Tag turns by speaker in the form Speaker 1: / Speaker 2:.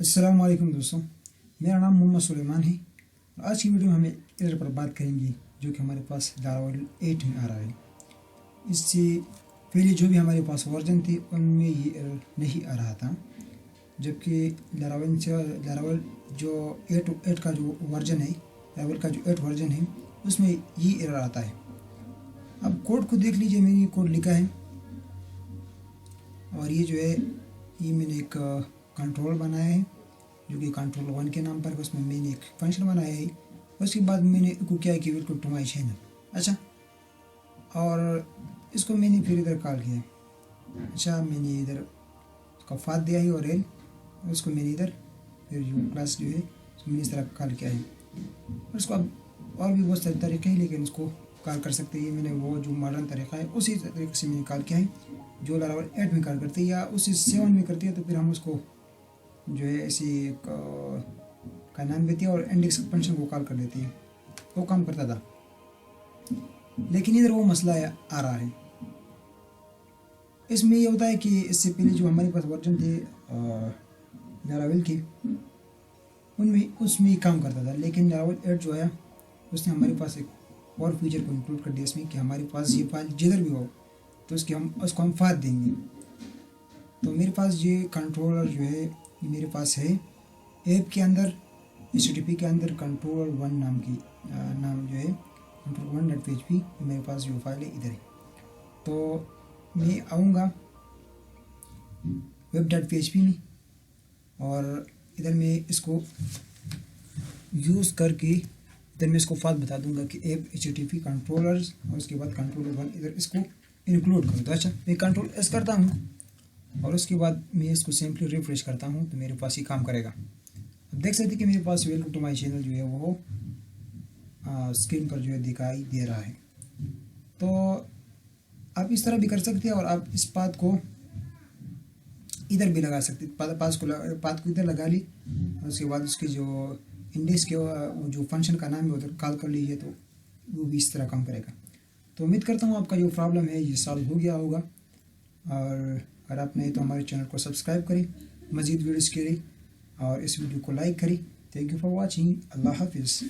Speaker 1: السلام علیکم دوستوں، میرا نام محمد سلیمان ہے اور آج کی ویڈیو میں ہم ایرر پر بات کریں گے جو کہ ہمارے پاس لاراول 8 میں آ رہا ہے۔ اس سے پہلے جو بھی ہمارے پاس ورژن تھے ان میں یہ ایرر نہیں آ رہا تھا، جبکہ لاراول جو 8 کا جو ورژن ہے، لاراول کا جو 8 ورژن ہے اس میں یہ ایرر آتا ہے۔ اب کوڈ کو دیکھ لیجئے، میں نے یہ کوڈ لکھا ہے اور یہ جو ہے یہ میں نے ایک کنٹرول بنایا ہے جو کہ کنٹرول 1 کے نام پر، اس میں نے ایک فنکشن بنایا ہے۔ اس کے بعد میں نے کو کیا کہ ویلکم ٹو مائی چینل، اچھا، اور اس کو میں نے پھر ادھر کال کیا، اچھا، میں نے ادھر اس کا فاتھ دیا ہے اور ایل، اس کو میں نے ادھر پھر جو کلاس جو ہے اس کو میں نے اس طرح کال کیا ہے۔ اور اس کو اب اور بھی بہت سارے طریقے ہیں لیکن اس کو کال کر سکتے ہیں، میں نے وہ جو ماڈرن طریقہ ہے اسی طریقے سے میں نے کال کیا ہے جو لاراول 8 میں کال کرتے ہیں، یا اسی 7 میں کرتے ہیں تو پھر ہم اس کو جو ہے ایسی کا نام دیتے ہیں اور انڈیکس فنکشن کو کال کر دیتے ہیں، وہ کام کرتا تھا۔ لیکن ادھر وہ مسئلہ آ رہا ہے، اس میں یہ ہوتا ہے کہ اس سے پہلے جو ہمارے پاس ورژن تھے لاراول کے اس میں کام کرتا تھا، لیکن لاراول 8 جو ہے اس نے ہمارے پاس ایک اور فیچر کو انکلوڈ کر دیا اس میں کہ ہمارے پاس یہ فائل جدھر بھی ہو تو اس کو ہم فاتھ دیں گے۔ تو میرے پاس یہ کنٹرولر جو ہے یہ میرے پاس ہے ایپ کے اندر، HTTP کے اندر کنٹرول 1 نام جو ہے control 1.php، میرے پاس جو فائل ہے ادھر ہے۔ تو میں آؤں گا web.php میں اور ادھر میں اس کو یوز کر کے ادھر میں اس کو فاتھ بتا دوں گا کہ ایپ HTTP کنٹرولرز اور اس کے بعد کنٹرول 1 ادھر اس کو انکلوڈ کر دو۔ اچھا، میں کنٹرول ایس کرتا ہوں اور اس کے بعد میں اس کو سمپلی ریفریش کرتا ہوں تو میرے پاس یہ کام کرے گا۔ اب دیکھ سکتے کہ میرے پاس ویلکم ٹو مائی چینل جو ہے وہ اسکرین پر جو ہے دکھائی دے رہا ہے۔ تو آپ اس طرح بھی کر سکتے ہیں اور آپ اس پاتھ کو ادھر بھی لگا سکتے، پاتھ کو ادھر لگا لی اور اس کے بعد اس کے جو انڈیکس کے جو فنکشن کا نام ہے ادھر کال کر لیجیے تو وہ بھی اس طرح کام کرے گا۔ تو امید کرتا ہوں آپ کا جو پرابلم ہے یہ سالو ہو گیا ہوگا، اور اگر آپ نہیں تو ہمارے چینل کو سبسکرائب کریں مزید ویڈیوز کے لیے اور اس ویڈیو کو لائک کریں۔ تھینک یو فار واچنگ، اللہ حافظ۔